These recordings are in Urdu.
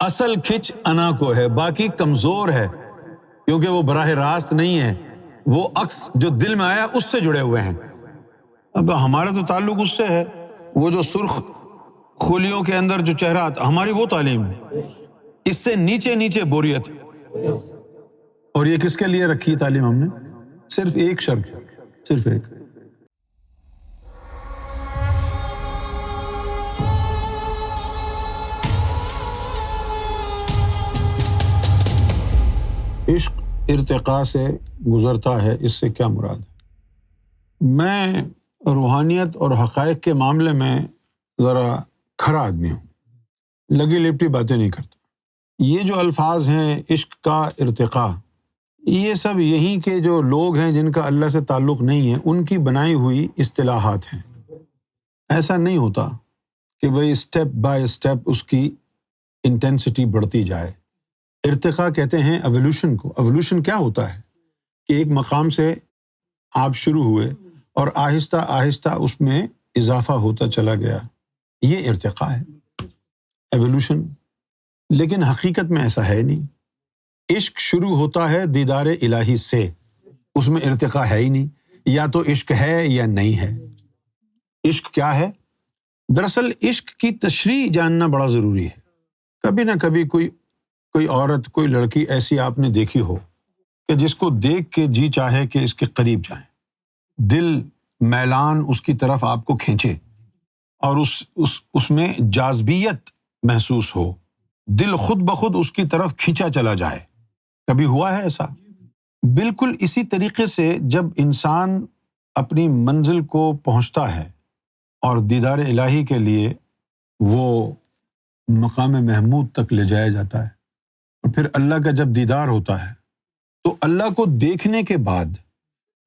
اصل کھچ انا کو ہے، باقی کمزور ہے کیونکہ وہ براہ راست نہیں ہے، وہ عکس جو دل میں آیا اس سے جڑے ہوئے ہیں۔ اب ہمارا تو تعلق اس سے ہے، وہ جو سرخ خولیوں کے اندر جو چہرہ آتا، ہماری وہ تعلیم ہے، اس سے نیچے نیچے بوریت۔ اور یہ کس کے لیے رکھی تعلیم ہم نے؟ صرف ایک شرط، صرف ایک۔ عشق ارتقاء سے گزرتا ہے، اس سے کیا مراد ہے؟ میں روحانیت اور حقائق کے معاملے میں ذرا کھرا آدمی ہوں، لگی لپٹی باتیں نہیں کرتا۔ یہ جو الفاظ ہیں عشق کا ارتقاء، یہ سب یہیں کے جو لوگ ہیں جن کا اللہ سے تعلق نہیں ہے ان کی بنائی ہوئی اصطلاحات ہیں۔ ایسا نہیں ہوتا کہ بھئی اسٹیپ بائی اسٹیپ اس کی انٹینسٹی بڑھتی جائے۔ ارتقاء کہتے ہیں ایولیوشن کو۔ ایولیوشن کیا ہوتا ہے کہ ایک مقام سے آپ شروع ہوئے اور آہستہ آہستہ اس میں اضافہ ہوتا چلا گیا، یہ ارتقاء ہے، ایولیوشن۔ لیکن حقیقت میں ایسا ہے نہیں۔ عشق شروع ہوتا ہے دیدار الہی سے، اس میں ارتقاء ہے ہی نہیں، یا تو عشق ہے یا نہیں ہے۔ عشق کیا ہے؟ دراصل عشق کی تشریح جاننا بڑا ضروری ہے۔ کبھی نہ کبھی کوئی عورت، کوئی لڑکی ایسی آپ نے دیکھی ہو کہ جس کو دیکھ کے جی چاہے کہ اس کے قریب جائیں، دل میلان اس کی طرف آپ کو کھینچے اور اس میں جاذبیت محسوس ہو، دل خود بخود اس کی طرف کھینچا چلا جائے۔ کبھی ہوا ہے ایسا؟ بالکل اسی طریقے سے جب انسان اپنی منزل کو پہنچتا ہے اور دیدار الہی کے لیے وہ مقام محمود تک لے جایا جاتا ہے، اور پھر اللہ کا جب دیدار ہوتا ہے تو اللہ کو دیکھنے کے بعد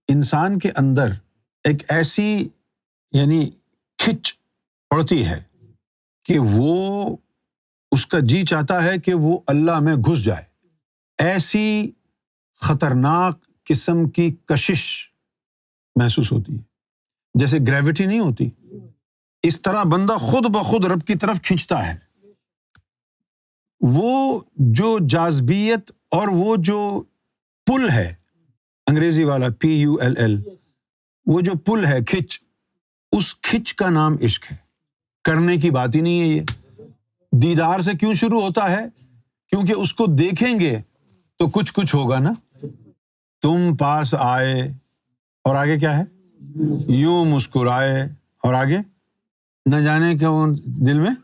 انسان کے اندر ایک ایسی کھچ پڑتی ہے کہ وہ اس کا جی چاہتا ہے کہ وہ اللہ میں گھس جائے۔ ایسی خطرناک قسم کی کشش محسوس ہوتی ہے، جیسے گریوٹی نہیں ہوتی، اس طرح بندہ خود بخود رب کی طرف کھنچتا ہے۔ وہ جو جاذبیت اور وہ جو پل ہے، انگریزی والا PULL، وہ جو پل ہے، کھچ، اس کھچ کا نام عشق ہے۔ کرنے کی بات ہی نہیں ہے یہ۔ دیدار سے کیوں شروع ہوتا ہے؟ کیونکہ اس کو دیکھیں گے تو کچھ ہوگا نا۔ تم پاس آئے اور آگے کیا ہے؟ یوں مسکرائے اور آگے نہ جانے کہ وہ دل میں،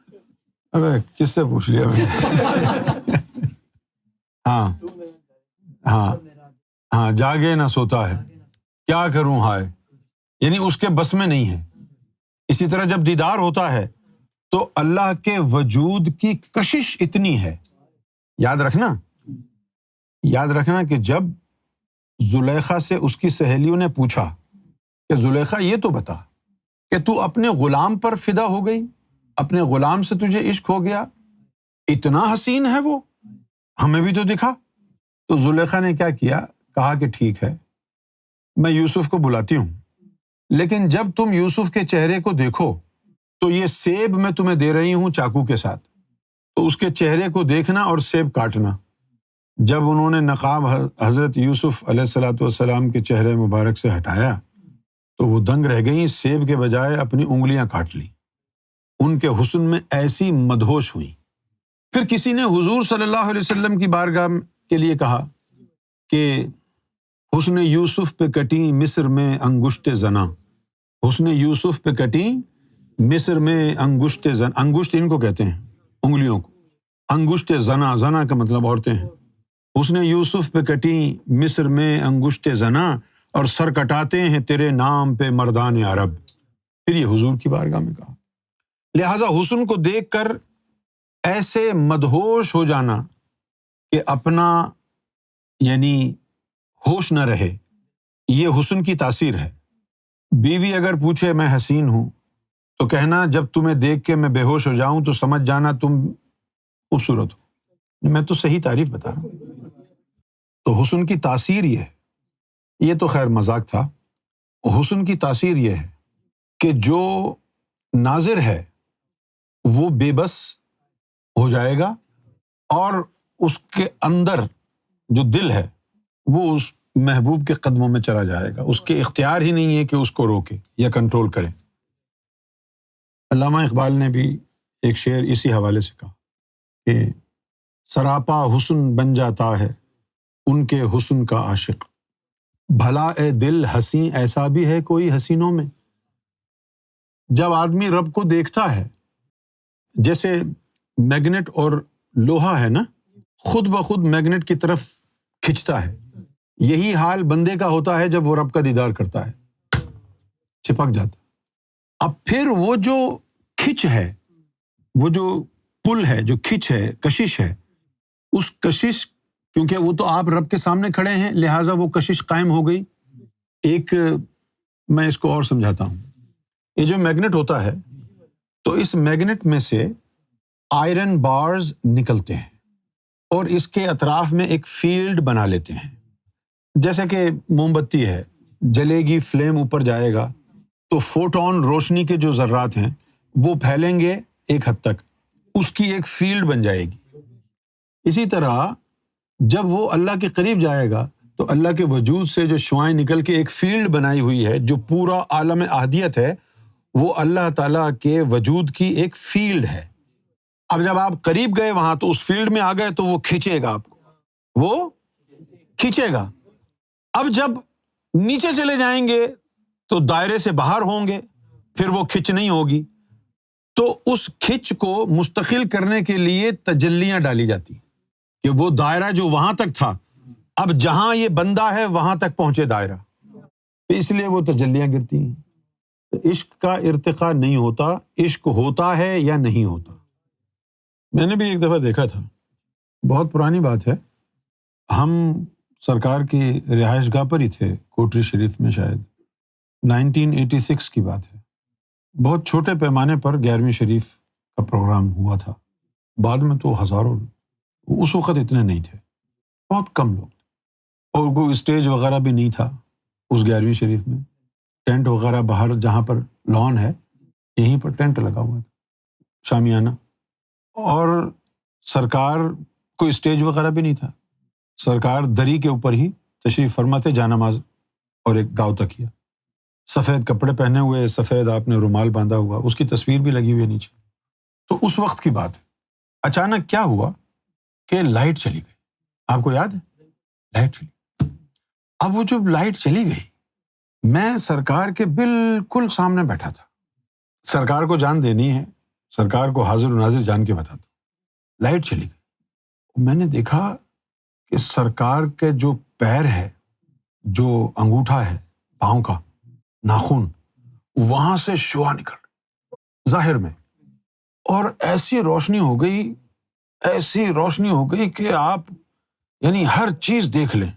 ابے کس سے پوچھ لیا میں نے؟ ہاں جاگے نہ سوتا ہے، کیا کروں ہائے، یعنی اس کے بس میں نہیں ہے۔ اسی طرح جب دیدار ہوتا ہے تو اللہ کے وجود کی کشش اتنی ہے۔ یاد رکھنا کہ جب زلیخا سے اس کی سہیلیوں نے پوچھا کہ زلیخا یہ تو بتا کہ تو اپنے غلام پر فدا ہو گئی، اپنے غلام سے تجھے عشق ہو گیا، اتنا حسین ہے وہ، ہمیں بھی تو دکھا۔ تو زلیخا نے کیا کیا؟ کہا کہ ٹھیک ہے، میں یوسف کو بلاتی ہوں، لیکن جب تم یوسف کے چہرے کو دیکھو تو یہ سیب میں تمہیں دے رہی ہوں چاقو کے ساتھ، تو اس کے چہرے کو دیکھنا اور سیب کاٹنا۔ جب انہوں نے نقاب حضرت یوسف علیہ الصلوۃ والسلام کے چہرے مبارک سے ہٹایا تو وہ دنگ رہ گئیں، سیب کے بجائے اپنی انگلیاں کاٹ لیں۔ ان کے حسن میں ایسی مدہوش ہوئی۔ پھر کسی نے حضور صلی اللہ علیہ وسلم کی بارگاہ کے لیے کہا کہ حسن یوسف پہ کٹی مصر میں انگشت زنا، حسن یوسف پہ کٹی مصر میں انگشت زنا، انگشت ان کو کہتے ہیں انگلیوں کو، انگشت زنا، زنا کا مطلب عورتیں ہیں۔ حسن یوسف پہ کٹی مصر میں انگشت زنا، اور سر کٹاتے ہیں تیرے نام پہ مردان عرب۔ پھر یہ حضور کی بارگاہ میں کہا۔ لہٰذا حسن کو دیکھ کر ایسے مدہوش ہو جانا کہ اپنا ہوش نہ رہے، یہ حسن کی تاثیر ہے۔ بیوی اگر پوچھے میں حسین ہوں تو کہنا جب تمہیں دیکھ کے میں بے ہوش ہو جاؤں تو سمجھ جانا تم خوبصورت ہو۔ میں تو صحیح تعریف بتا رہا ہوں۔ تو حسن کی تاثیر یہ ہے، یہ تو خیر مذاق تھا۔ حسن کی تاثیر یہ ہے کہ جو ناظر ہے وہ بے بس ہو جائے گا اور اس کے اندر جو دل ہے وہ اس محبوب کے قدموں میں چلا جائے گا. اس کے اختیار ہی نہیں ہے کہ اس کو روکے یا کنٹرول کرے. علامہ اقبال نے بھی ایک شعر اسی حوالے سے کہا کہ سراپا حسن بن جاتا ہے ان کے حسن کا عاشق، بھلا اے دل حسین ایسا بھی ہے کوئی حسینوں میں. جب آدمی رب کو دیکھتا ہے، جیسے میگنیٹ اور لوہا ہے نا، خود بخود میگنیٹ کی طرف کھنچتا ہے، یہی حال بندے کا ہوتا ہے جب وہ رب کا دیدار کرتا ہے، چپک جاتا. اب پھر وہ جو کھچ ہے، وہ جو پل ہے، جو کھچ ہے، کشش ہے، اس کشش، کیونکہ وہ تو آپ رب کے سامنے کھڑے ہیں لہٰذا وہ کشش قائم ہو گئی. ایک میں اس کو اور سمجھاتا ہوں. یہ جو میگنیٹ ہوتا ہے تو اس میگنیٹ میں سے آئرن بارز نکلتے ہیں اور اس کے اطراف میں ایک فیلڈ بنا لیتے ہیں. جیسے کہ موم بتی ہے، جلے گی، فلیم اوپر جائے گا تو فوٹون روشنی کے جو ذرات ہیں وہ پھیلیں گے ایک حد تک، اس کی ایک فیلڈ بن جائے گی. اسی طرح جب وہ اللہ کے قریب جائے گا تو اللہ کے وجود سے جو شعائیں نکل کے ایک فیلڈ بنائی ہوئی ہے، جو پورا عالم احدیت ہے، وہ اللہ تعالیٰ کے وجود کی ایک فیلڈ ہے. اب جب آپ قریب گئے وہاں تو اس فیلڈ میں آ گئے تو وہ کھینچے گا آپ کو، وہ کھینچے گا. اب جب نیچے چلے جائیں گے تو دائرے سے باہر ہوں گے، پھر وہ کھچ نہیں ہوگی. تو اس کھچ کو مستقل کرنے کے لیے تجلیاں ڈالی جاتی کہ وہ دائرہ جو وہاں تک تھا اب جہاں یہ بندہ ہے وہاں تک پہنچے دائرہ، اس لیے وہ تجلیاں گرتی ہیں. عشق کا ارتقاء نہیں ہوتا، عشق ہوتا ہے یا نہیں ہوتا. میں نے بھی ایک دفعہ دیکھا تھا، بہت پرانی بات ہے، ہم سرکار کی رہائش گاہ پر ہی تھے، کوٹری شریف میں، شاید 1986 کی بات ہے. بہت چھوٹے پیمانے پر 11ویں شریف کا پروگرام ہوا تھا. بعد میں تو ہزاروں، اس وقت اتنے نہیں تھے، بہت کم لوگ تھے، اور کوئی اسٹیج وغیرہ بھی نہیں تھا اس 11ویں شریف میں. ٹینٹ وغیرہ باہر جہاں پر لان ہے یہیں پر ٹینٹ لگا ہوا تھا، شامیانہ. اور سرکار کوئی اسٹیج وغیرہ بھی نہیں تھا، سرکار دری کے اوپر ہی تشریف فرما تھے، جانماز اور ایک گاؤ تکیہ، سفید کپڑے پہنے ہوئے، سفید آپ نے رومال باندھا ہوا، اس کی تصویر بھی لگی ہوئی ہے نیچے. تو اس وقت کی بات ہے، اچانک کیا ہوا کہ لائٹ چلی گئی. آپ کو یاد ہے؟ لائٹ چلی. اب وہ جب لائٹ چلی گئی، میں سرکار کے بالکل سامنے بیٹھا تھا. سرکار کو جان دینی ہے، سرکار کو حاضر و ناظر جان کے بتاتا. لائٹ چلی گئی، میں نے دیکھا کہ سرکار کے جو پیر ہے، جو انگوٹھا ہے پاؤں کا، ناخن، وہاں سے شعاع نکل ظاہر میں، اور ایسی روشنی ہو گئی، ایسی روشنی ہو گئی کہ آپ یعنی ہر چیز دیکھ لیں.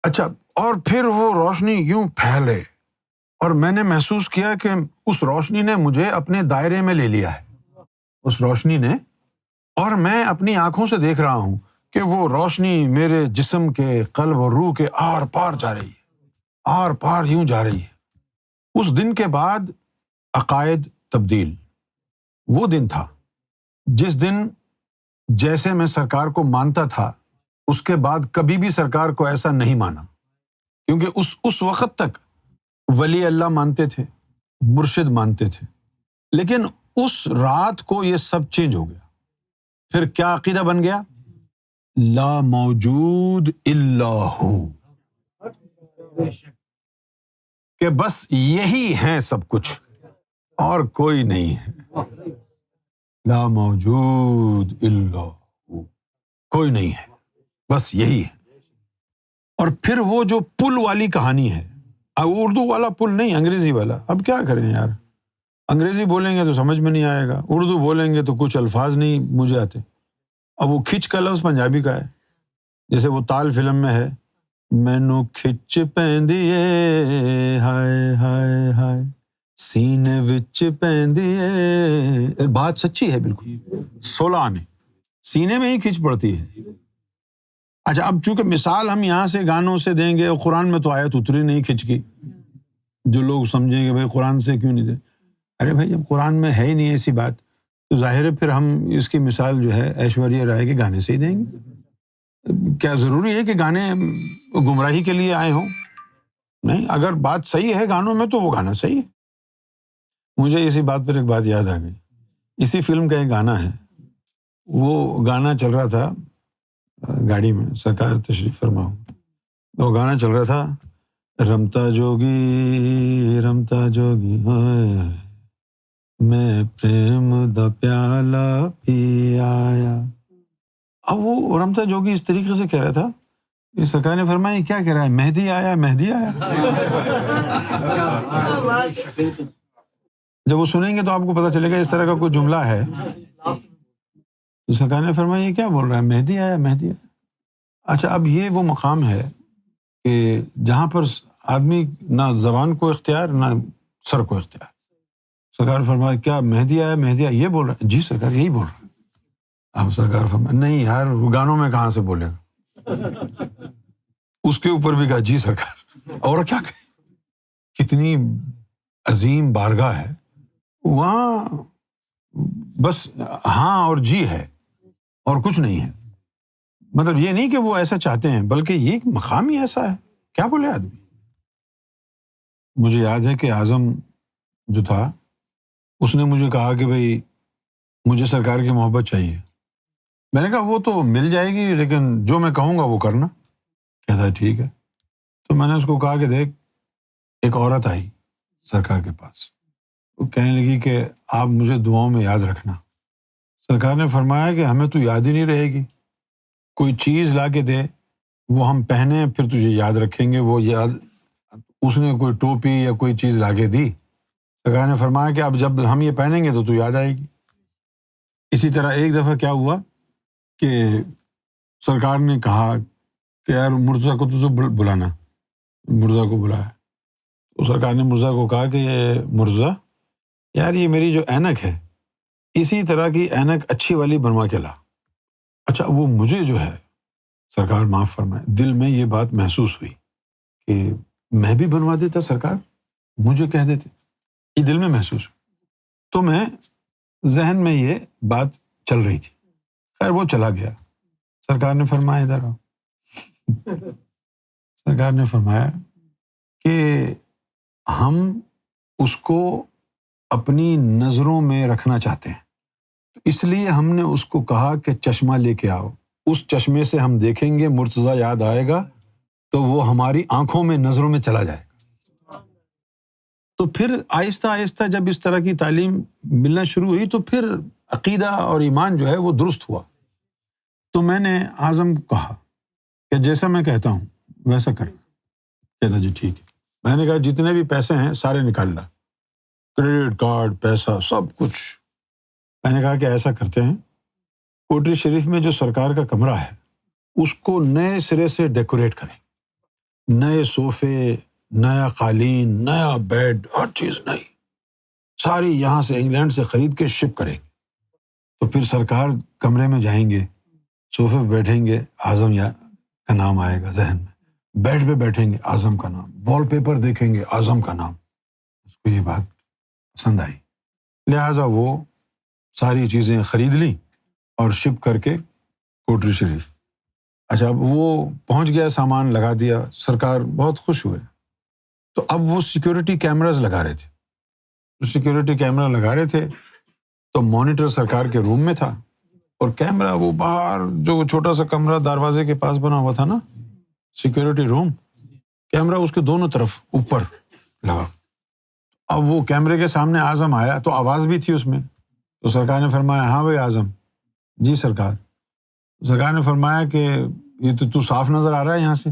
اچھا، اور پھر وہ روشنی یوں پھیلے اور میں نے محسوس کیا کہ اس روشنی نے مجھے اپنے دائرے میں لے لیا ہے، اس روشنی نے، اور میں اپنی آنکھوں سے دیکھ رہا ہوں کہ وہ روشنی میرے جسم کے، قلب اور روح کے آر پار جا رہی ہے، آر پار یوں جا رہی ہے. اس دن کے بعد عقائد تبدیل. وہ دن تھا جس دن جیسے میں سرکار کو مانتا تھا، اس کے بعد کبھی بھی سرکار کو ایسا نہیں مانا، کیونکہ اس وقت تک ولی اللہ مانتے تھے، مرشد مانتے تھے، لیکن اس رات کو یہ سب چینج ہو گیا. پھر کیا عقیدہ بن گیا؟ لا موجود الا ہو، کہ بس یہی ہے سب کچھ اور کوئی نہیں ہے. لا موجود الا ہو، کوئی نہیں ہے، بس یہی ہے. اور پھر وہ جو پل والی کہانی ہے، اب اردو والا پل نہیں، انگریزی والا. اب کیا کریں یار، انگریزی بولیں گے تو سمجھ میں نہیں آئے گا، اردو بولیں گے تو کچھ الفاظ نہیں مجھے آتے. اب وہ کھچ کا لفظ پنجابی کا ہے، جیسے وہ تال فلم میں ہے، مینو کھچ پیندیے ہائے ہائے ہائے سینے وچ پیندیے. بات سچی ہے بالکل، 16 آنے سینے میں ہی کھچ پڑتی ہے. اچھا، اب چونکہ مثال ہم یہاں سے گانوں سے دیں گے، قرآن میں تو آیت اتری نہیں کھچ کی، جو لوگ سمجھیں گے بھائی قرآن سے کیوں نہیں دے. ارے بھائی، جب قرآن میں ہے ہی نہیں ایسی بات تو ظاہر ہے پھر ہم اس کی مثال جو ہے ایشوریہ رائے کے گانے سے ہی دیں گے. کیا ضروری ہے کہ گانے گمراہی کے لیے آئے ہوں؟ نہیں، اگر بات صحیح ہے گانوں میں تو وہ گانا صحیح ہے. مجھے اسی بات پر ایک بات یاد آ گئی. اسی فلم کا ایک گانا ہے، وہ گانا چل رہا تھا گاڑی میں، سرکار تشریف فرما ہو، وہ گانا چل رہا تھا، رمتا جوگی ہائے میں پریم دا پیالہ پی آیا. اب وہ رمتا جوگی اس طریقے سے کہہ رہا تھا کہ سرکار نے فرمایا کیا کہہ رہا ہے، مہدی آیا مہدی آیا. جب وہ سنیں گے تو آپ کو پتہ چلے گا اس طرح کا کوئی جملہ ہے. تو سرکار نے فرمایا یہ کیا بول رہا ہے، مہدی آیا مہدی آیا. اچھا، اب یہ وہ مقام ہے کہ جہاں پر آدمی نہ زبان کو اختیار نہ سر کو اختیار. سرکار فرمایا کیا مہدی آیا مہدی آیا یہ بول رہا ہے؟ جی سرکار یہی بول رہا ہے. اب سرکار فرمایا نہیں یار، گانوں میں کہاں سے بولے گا. اس کے اوپر بھی کہا جی سرکار. اور کیا کہے، کتنی عظیم بارگاہ ہے وہاں، بس ہاں اور جی ہے اور کچھ نہیں ہے. مطلب یہ نہیں کہ وہ ایسا چاہتے ہیں، بلکہ یہ ایک مقام ہی ایسا ہے، کیا بولے آدمی. مجھے یاد ہے کہ اعظم جو تھا اس نے مجھے کہا کہ بھائی مجھے سرکار کی محبت چاہیے. میں نے کہا وہ تو مل جائے گی، لیکن جو میں کہوں گا وہ کرنا. کہتا ہے ٹھیک ہے. تو میں نے اس کو کہا کہ دیکھ، ایک عورت آئی سرکار کے پاس، وہ کہنے لگی کہ آپ مجھے دعاؤں میں یاد رکھنا. سرکار نے فرمایا کہ ہمیں تو یاد ہی نہیں رہے گی، کوئی چیز لا کے دے وہ ہم پہنے پھر تجھے یاد رکھیں گے. وہ یاد، اس نے کوئی ٹوپی یا کوئی چیز لا کے دی. سرکار نے فرمایا کہ اب جب ہم یہ پہنیں گے تو یاد آئے گی. اسی طرح ایک دفعہ کیا ہوا کہ سرکار نے کہا کہ یار مرتضیٰ کو تو بلانا. مرتضیٰ کو بلایا تو سرکار نے مرتضیٰ کو کہا کہ یہ مرتضیٰ یار یہ میری جو اینک ہے اسی طرح کی اینک اچھی والی بنوا کے لا. اچھا، وہ مجھے جو ہے سرکار معاف فرمائے دل میں یہ بات محسوس ہوئی کہ میں بھی بنوا دیتا، سرکار مجھے کہہ دیتے، یہ دل میں محسوس ہوئی. تو میں ذہن میں یہ بات چل رہی تھی. خیر وہ چلا گیا. سرکار نے فرمایا ادھر آؤ. سرکار نے فرمایا کہ ہم اس کو اپنی نظروں میں رکھنا چاہتے ہیں، اس لیے ہم نے اس کو کہا کہ چشمہ لے کے آؤ، اس چشمے سے ہم دیکھیں گے، مرتضیٰ یاد آئے گا تو وہ ہماری آنکھوں میں نظروں میں چلا جائے گا. تو پھر آہستہ آہستہ جب اس طرح کی تعلیم ملنا شروع ہوئی تو پھر عقیدہ اور ایمان جو ہے وہ درست ہوا. تو میں نے اعظم کو کہا کہ جیسا میں کہتا ہوں ویسا کرنا. کہتا جی ٹھیک ہے. میں نے کہا جتنے بھی پیسے ہیں سارے نکال لا، کریڈٹ کارڈ پیسہ سب کچھ. میں نے کہا کہ ایسا کرتے ہیں، کوٹری شریف میں جو سرکار کا کمرہ ہے اس کو نئے سرے سے ڈیکوریٹ کریں، نئے صوفے، نیا قالین، نیا بیڈ، ہر چیز نئی، ساری یہاں سے انگلینڈ سے خرید کے شپ کریں. تو پھر سرکار کمرے میں جائیں گے، صوفے پہ بیٹھیں گے، اعظم کا نام آئے گا ذہن میں، بیڈ پہ بیٹھیں گے اعظم کا نام، وال پیپر دیکھیں گے اعظم کا نام. اس کو یہ بات پسند آئی، لہٰذا وہ ساری چیزیں خرید لیں اور شپ کر کے کوٹری شریف. اچھا، اب وہ پہنچ گیا، سامان لگا دیا، سرکار بہت خوش ہوئے. تو اب وہ سیکیورٹی کیمراز لگا رہے تھے. سیکیورٹی کیمرہ لگا رہے تھے تو مانیٹر سرکار کے روم میں تھا اور کیمرہ وہ باہر جو چھوٹا سا کمرہ دروازے کے پاس بنا ہوا تھا نا، سیکیورٹی روم، کیمرہ اس کے دونوں طرف اوپر لگا. اب وہ کیمرے کے سامنے اعظم آیا تو آواز بھی تھی اس میں. تو سرکار نے فرمایا ہاں بھائی اعظم. جی سرکار. سرکار نے فرمایا کہ یہ تو صاف نظر آ رہا ہے یہاں سے،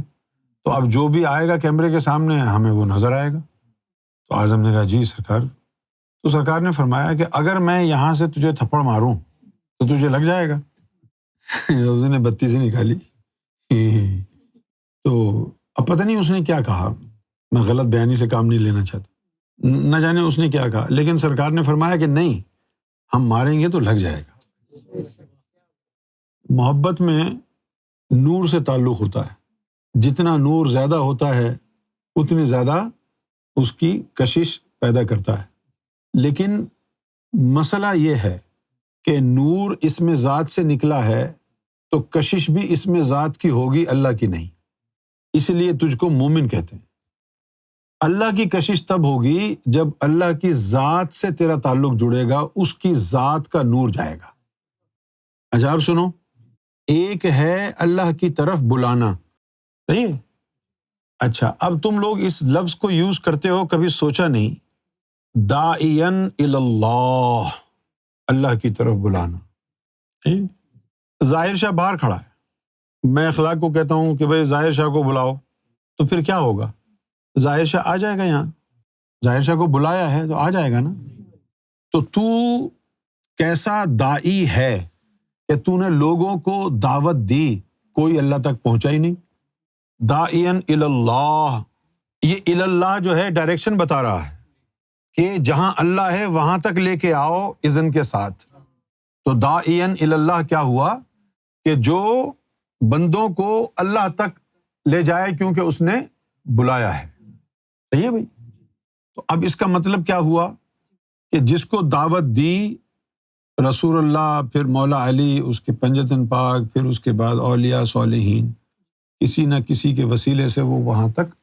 تو اب جو بھی آئے گا کیمرے کے سامنے ہمیں وہ نظر آئے گا. تو اعظم نے کہا جی سرکار. تو سرکار نے فرمایا کہ اگر میں یہاں سے تجھے تھپڑ ماروں تو تجھے لگ جائے گا. اس نے بتی سے نکالی. تو اب پتہ نہیں اس نے کیا کہا، میں غلط بیانی سے کام نہیں لینا چاہتا، نہ جانے اس نے کیا کہا، لیکن سرکار نے فرمایا کہ نہیں، ہم ماریں گے تو لگ جائے گا. محبت میں نور سے تعلق ہوتا ہے، جتنا نور زیادہ ہوتا ہے اتنی زیادہ اس کی کشش پیدا کرتا ہے. لیکن مسئلہ یہ ہے کہ نور اسم ذات سے نکلا ہے تو کشش بھی اسم ذات کی ہوگی، اللہ کی نہیں، اس لیے تجھ کو مومن کہتے ہیں۔ اللہ کی کشش تب ہوگی جب اللہ کی ذات سے تیرا تعلق جڑے گا، اس کی ذات کا نور جائے گا۔ اچھا اب سنو، ایک ہے اللہ کی طرف بلانا، صحیح ہے؟ اچھا اب تم لوگ اس لفظ کو یوز کرتے ہو، کبھی سوچا نہیں، داعین الی اللہ، اللہ کی طرف بلانا۔ ظاہر شاہ باہر کھڑا ہے، میں اخلاق کو کہتا ہوں کہ بھائی ظاہر شاہ کو بلاؤ، تو پھر کیا ہوگا؟ ظاہر شاہ آ جائے گا، یہاں ظاہر شاہ کو بلایا ہے تو آ جائے گا نا۔ تو کیسا داعی ہے کہ تو نے لوگوں کو دعوت دی، کوئی اللہ تک پہنچا ہی نہیں۔ داعین الی اللہ، یہ الی اللہ جو ہے ڈائریکشن بتا رہا ہے کہ جہاں اللہ ہے وہاں تک لے کے آؤ اذن کے ساتھ۔ تو داعین الی اللہ کیا ہوا کہ جو بندوں کو اللہ تک لے جائے، کیونکہ اس نے بلایا ہے۔ صحیح ہے بھائی؟ تو اب اس کا مطلب کیا ہوا کہ جس کو دعوت دی رسول اللہ، پھر مولا علی، اس کے پنجتن پاک، پھر اس کے بعد اولیاء صالحین، کسی نہ کسی کے وسیلے سے وہ وہاں تک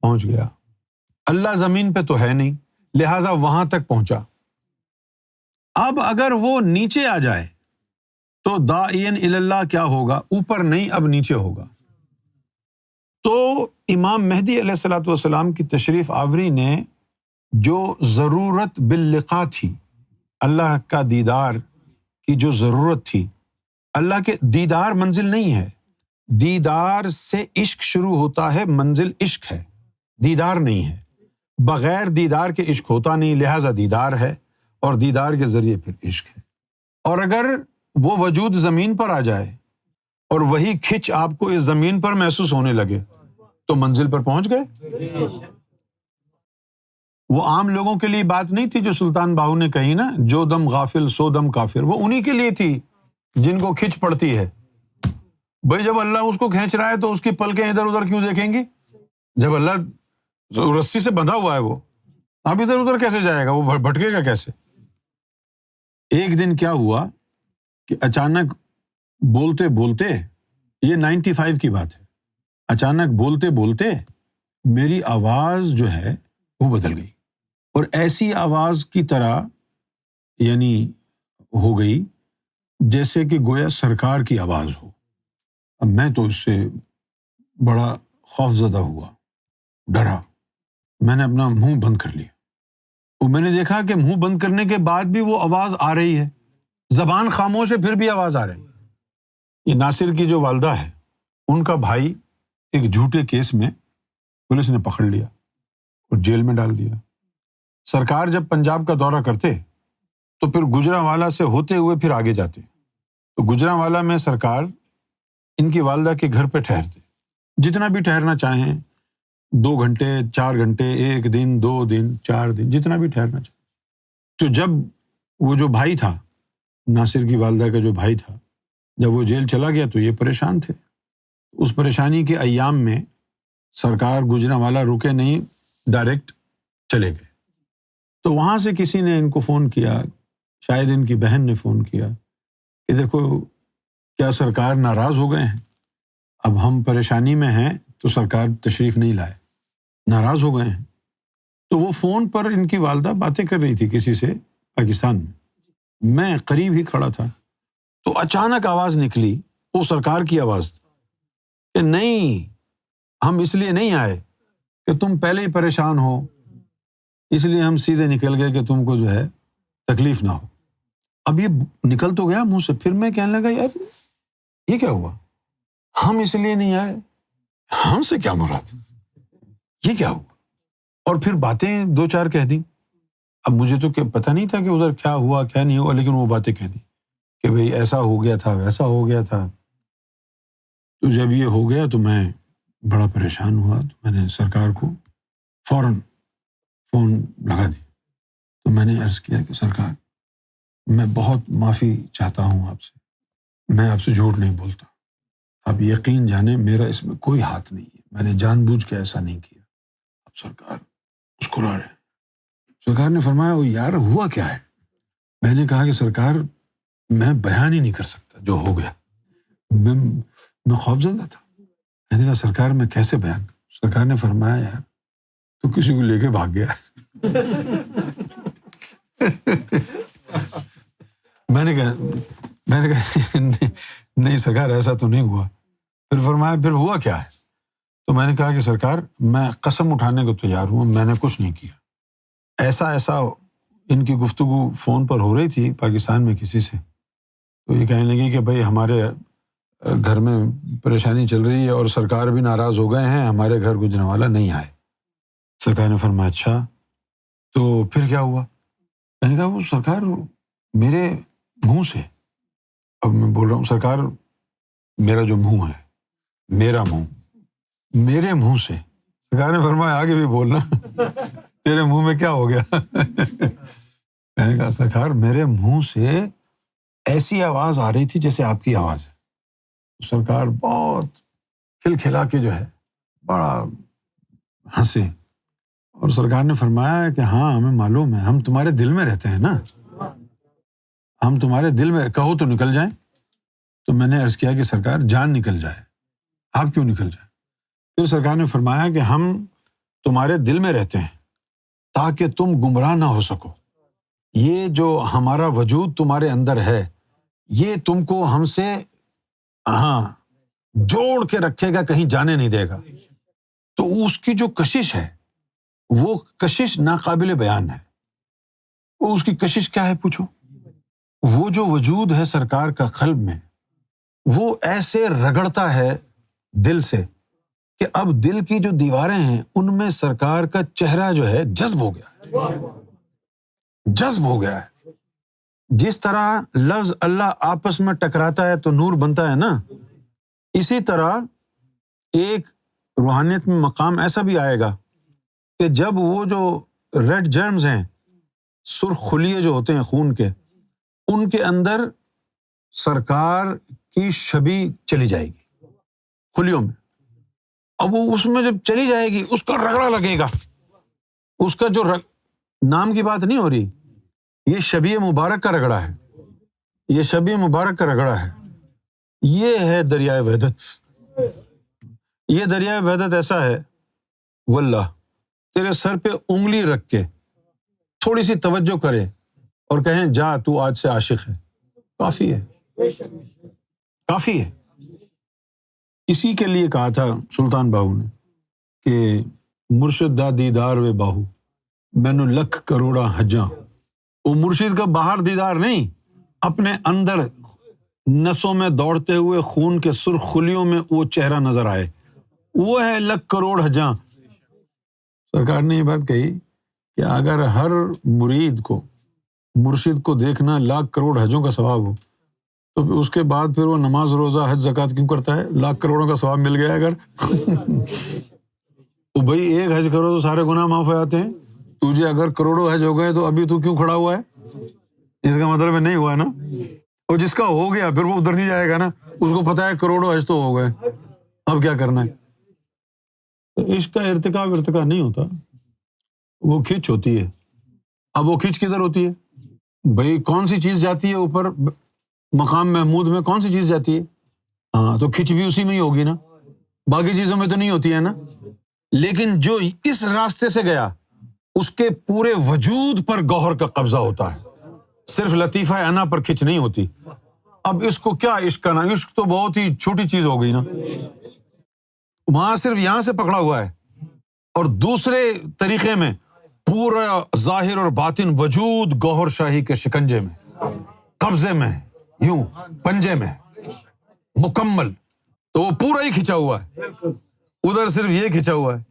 پہنچ گیا۔ اللہ زمین پہ تو ہے نہیں، لہٰذا وہاں تک پہنچا۔ اب اگر وہ نیچے آ جائے تو داعین الی اللہ کیا ہوگا؟ اوپر نہیں، اب نیچے ہوگا۔ تو امام مہدی علیہ الصلوۃ والسلام کی تشریف آوری نے جو ضرورت باللقاء تھی، اللہ کا دیدار کی جو ضرورت تھی، اللہ کے دیدار منزل نہیں ہے، دیدار سے عشق شروع ہوتا ہے، منزل عشق ہے، دیدار نہیں ہے۔ بغیر دیدار کے عشق ہوتا نہیں، لہٰذا دیدار ہے، اور دیدار کے ذریعے پھر عشق ہے۔ اور اگر وہ وجود زمین پر آ جائے اور وہی کھچ آپ کو اس زمین پر محسوس ہونے لگے تو منزل پر پہنچ گئے۔ وہ عام لوگوں کے لیے بات نہیں تھی جو سلطان باہو نے کہی نا، جو دم غافل سو دم کافر، وہ انہی کے لیے تھی جن کو کھچ پڑتی ہے۔ بھائی جب اللہ اس کو کھینچ رہا ہے تو اس کی پلکیں ادھر ادھر کیوں دیکھیں گی؟ جب اللہ رسی سے بندھا ہوا ہے، وہ اب ادھر ادھر کیسے جائے گا؟ وہ بھٹکے گا کیسے؟ ایک دن کیا ہوا کہ اچانک بولتے بولتے، یہ 95 کی بات ہے، اچانک بولتے بولتے میری آواز جو ہے وہ بدل گئی، اور ایسی آواز کی طرح یعنی ہو گئی جیسے کہ گویا سرکار کی آواز ہو۔ اب میں تو اس سے بڑا خوف زدہ ہوا، ڈرا، میں نے اپنا منہ بند کر لیا، اور میں نے دیکھا کہ منہ بند کرنے کے بعد بھی وہ آواز آ رہی ہے، زبان خاموش ہے پھر بھی آواز آ رہی ہے۔ یہ ناصر کی جو والدہ ہے، ان کا بھائی ایک جھوٹے کیس میں پولیس نے پکڑ لیا اور جیل میں ڈال دیا۔ سرکار جب پنجاب کا دورہ کرتے تو پھر گجرانوالہ سے ہوتے ہوئے پھر آگے جاتے، تو گجرانوالہ میں سرکار ان کی والدہ کے گھر پہ ٹھہرتے، جتنا بھی ٹھہرنا چاہیں، 2 گھنٹے 4 گھنٹے، 1 دن 2 دن 4 دن، جتنا بھی ٹھہرنا چاہیں۔ تو جب وہ جو بھائی تھا، ناصر کی والدہ کا جو بھائی تھا، جب وہ جیل چلا گیا تو یہ پریشان تھے۔ اس پریشانی کے ایام میں سرکار گجرانوالہ رکے نہیں، ڈائریکٹ چلے گئے۔ تو وہاں سے کسی نے ان کو فون کیا، شاید ان کی بہن نے فون کیا کہ دیکھو کیا سرکار ناراض ہو گئے ہیں، اب ہم پریشانی میں ہیں تو سرکار تشریف نہیں لائے، ناراض ہو گئے ہیں۔ تو وہ فون پر ان کی والدہ باتیں کر رہی تھی کسی سے پاکستان میں قریب ہی کھڑا تھا، تو اچانک آواز نکلی، وہ سرکار کی آواز تھی کہ نہیں، ہم اس لیے نہیں آئے کہ تم پہلے ہی پریشان ہو، اس لیے ہم سیدھے نکل گئے کہ تم کو جو ہے تکلیف نہ ہو۔ اب یہ نکل تو گیا منہ سے، پھر میں کہنے لگا یار یہ کیا ہوا؟ ہم اس لیے نہیں آئے، ہم سے کیا مراد، یہ کیا ہوا؟ اور پھر باتیں 2-4 کہہ دیں۔ اب مجھے تو پتہ نہیں تھا کہ ادھر کیا ہوا کیا نہیں ہوا، لیکن وہ باتیں کہہ دی کہ بھئی ایسا ہو گیا تھا، ویسا ہو گیا تھا۔ تو جب یہ ہو گیا تو میں بڑا پریشان ہوا، تو میں نے سرکار کو فوراً فون لگا دیا۔ تو میں نے عرض کیا کہ سرکار میں بہت معافی چاہتا ہوں آپ سے، میں آپ سے جھوٹ نہیں بولتا، آپ یقین جانیں میرا اس میں کوئی ہاتھ نہیں ہے، میں نے جان بوجھ کے ایسا نہیں کیا۔ اب سرکار مسکرا رہے ہیں۔ سرکار نے فرمایا وہ یار ہوا کیا ہے؟ میں نے کہا کہ سرکار میں بیان ہی نہیں کر سکتا جو ہو گیا. میں خوفزدہ تھا. میں نے کہا سرکار میں کیسے بیان کروں؟ سرکار نے فرمایا یار تو کسی کو لے کے بھاگ گیا. میں نے کہا نہیں سرکار ایسا تو نہیں ہوا. پھر فرمایا پھر ہوا کیا ہے؟ تو میں نے کہا کہ سرکار میں قسم اٹھانے کو تیار ہوں میں نے کچھ نہیں کیا. ایسا ان کی گفتگو فون پر ہو رہی تھی پاکستان میں کسی سے. تو یہ کہنے لگی کہ بھائی ہمارے گھر میں پریشانی چل رہی ہے اور سرکار بھی ناراض ہو گئے ہیں, ہمارے گھر گجرنے والا نہیں آئے. سرکار نے فرمایا اچھا تو پھر کیا ہوا؟ میں نے کہا وہ سرکار میرے منہ سے, اب میں بول رہا ہوں سرکار میرا جو منہ ہے میرا منہ میرے منہ سے. سرکار نے فرمایا آگے بھی بولنا تیرے منہ میں کیا ہو گیا؟ میں نے کہا سرکار میرے منہ سے ایسی آواز آ رہی تھی جیسے آپ کی آواز ہے. سرکار بہت کھلکھلا کے جو ہے بڑا ہنسے اور سرکار نے فرمایا کہ ہاں ہمیں معلوم ہے, ہم تمہارے دل میں رہتے ہیں نا, ہم تمہارے دل میں, کہو تو نکل جائیں. تو میں نے عرض کیا کہ سرکار جان نکل جائے, آپ کیوں نکل جائیں؟ پھر سرکار نے فرمایا کہ ہم تمہارے دل میں رہتے ہیں تاکہ تم گمراہ نہ ہو سکو. یہ جو ہمارا وجود تمہارے اندر ہے یہ تم کو ہم سے جوڑ کے رکھے گا, کہیں جانے نہیں دے گا. تو اس کی جو کشش ہے وہ کشش ناقابل بیان ہے. وہ اس کی کشش کیا ہے پوچھو؟ وہ جو وجود ہے سرکار کا قلب میں وہ ایسے رگڑتا ہے دل سے کہ اب دل کی جو دیواریں ہیں ان میں سرکار کا چہرہ جو ہے جذب ہو گیا ہے. جس طرح لفظ اللہ آپس میں ٹکراتا ہے تو نور بنتا ہے نا, اسی طرح ایک روحانیت میں مقام ایسا بھی آئے گا کہ جب وہ جو ریڈ جرمز ہیں, سرخ خلیے جو ہوتے ہیں خون کے, ان کے اندر سرکار کی شبیہ چلی جائے گی خلیوں میں. اب وہ اس میں جب چلی جائے گی اس کا رگڑا لگے گا, اس کا جو نام کی بات نہیں ہو رہی, یہ شبیہ مبارک کا رگڑا ہے, یہ شبیہ مبارک کا رگڑا ہے. یہ ہے دریائے وحدت. یہ دریائے وحدت ایسا ہے واللہ تیرے سر پہ انگلی رکھ کے تھوڑی سی توجہ کرے اور کہیں جا تو آج سے عاشق ہے, کافی ہے, کافی ہے. اسی کے لیے کہا تھا سلطان باہو نے کہ مرشد دا دیدار و باہو مینو لکھ کروڑا حجاں. وہ مرشد کا باہر دیدار نہیں, اپنے اندر نسوں میں دوڑتے ہوئے خون کے سرخ خلیوں میں وہ چہرہ نظر آئے, وہ ہے لکھ کروڑ حجاں. سرکار نے یہ بات کہی کہ اگر ہر مرید کو مرشد کو دیکھنا لاکھ کروڑ حجوں کا ثواب ہو تو اس کے بعد پھر وہ نماز روزہ حج زکوٰۃ کیوں کرتا ہے؟ لاکھ کروڑوں کا ثواب مل گیا اگر تو بھائی ایک حج کرو تو سارے گناہ معاف ہو جاتے ہیں. تجھے اگر کروڑوں حج ہو گئے تو ابھی تو کیوں کھڑا ہوا ہے؟ اس کا مطلب نہیں ہوا ہے نا. اور جس کا ہو گیا پھر وہ ادھر نہیں جائے گا نا, اس کو پتا ہے کروڑوں حج تو ہو گئے, اب کیا کرنا ہے. عشق کا ارتکاب نہیں ہوتا, وہ کھچ ہوتی ہے. اب وہ کھچ کدھر ہوتی ہے بھائی؟ کون سی چیز جاتی ہے اوپر مقام محمود میں, کون سی چیز جاتی ہے؟ ہاں تو کھچ بھی اسی میں ہی ہوگی نا, باقی چیزوں میں تو نہیں ہوتی ہے نا. لیکن جو اس راستے سے گیا اس کے پورے وجود پر گوہر کا قبضہ ہوتا ہے, صرف لطیفہ انا پر کھچ نہیں ہوتی. اب اس کو کیا عشق کا نا, عشق تو بہت ہی چھوٹی چیز ہو گئی نا, وہاں صرف یہاں سے پکڑا ہوا ہے, اور دوسرے طریقے میں پورا ظاہر اور باطن وجود گوہر شاہی کے شکنجے میں, قبضے میں, یوں پنجے میں مکمل. تو وہ پورا ہی کھچا ہوا ہے, ادھر صرف یہ کھچا ہوا ہے.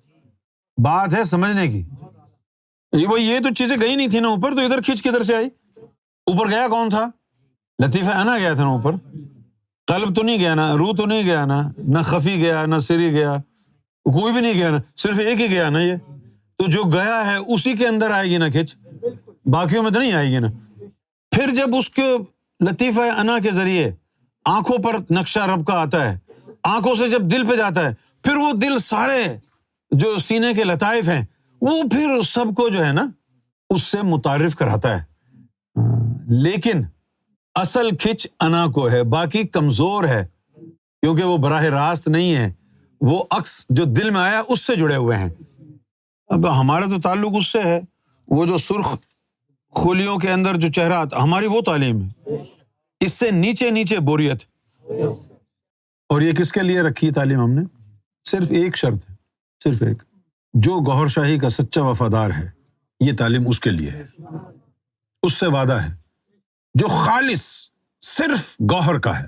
بات ہے سمجھنے کی. یہ تو چیزیں گئی نہیں تھی نا اوپر, تو ادھر کھچ کدھر سے آئی؟ اوپر گیا کون تھا؟ لطیفہ انا گیا تھا نا اوپر, قلب تو نہیں گیا نا, روح تو نہیں گیا نا, نہ خفی گیا نہ سری گیا, کوئی بھی نہیں گیا نا, صرف ایک ہی گیا نا. یہ تو جو گیا ہے اسی کے اندر آئے گی نا کھچ, باقیوں میں تو نہیں آئے گی نا. پھر جب اس کے لطیفہ انا کے ذریعے آنکھوں پر نقشہ رب کا آتا ہے, آنکھوں سے جب دل پہ جاتا ہے, پھر وہ دل سارے جو سینے کے لطائف ہیں وہ پھر سب کو جو ہے نا اس سے متعارف کراتا ہے. لیکن اصل کھچ انا کو ہے، باقی کمزور ہے کیونکہ وہ براہ راست نہیں ہے، وہ عکس جو دل میں آیا اس سے جڑے ہوئے ہیں۔ اب ہمارا تو تعلق اس سے ہے، وہ جو سرخ خلیوں کے اندر جو چہرہ آتا، ہماری وہ تعلیم ہے، اس سے نیچے نیچے بوریت۔ اور یہ کس کے لیے رکھی ہے تعلیم ہم نے؟ صرف ایک شرط ہے، صرف ایک، جو گوہر شاہی کا سچا وفادار ہے، یہ تعلیم اس کے لیے ہے، اس سے وعدہ ہے۔ جو خالص صرف گوہر کا ہے،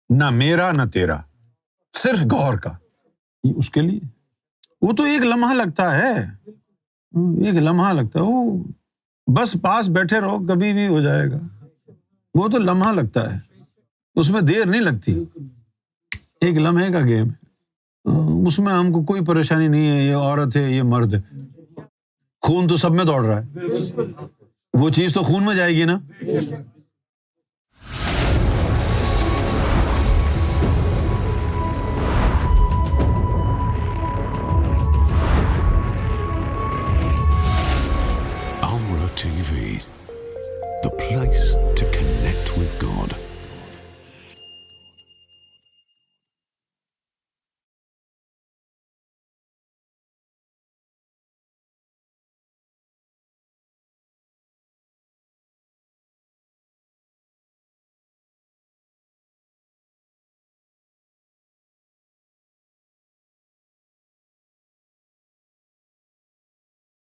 نہ میرا نہ تیرا، صرف گوہر کا، یہ اس کے لیے۔ وہ تو ایک لمحہ لگتا ہے، ایک لمحہ لگتا ہے، وہ بس پاس بیٹھے رہو، کبھی بھی ہو جائے گا، وہ تو لمحہ لگتا ہے، اس میں دیر نہیں لگتی، ایک لمحے کا گیم ہے، اس میں ہم کو کوئی پریشانی نہیں ہے، یہ عورت ہے یہ مرد ہے، خون تو سب میں دوڑ رہا ہے، وہ چیز تو خون میں جائے گی نا۔ Amra TV, the place to connect with God.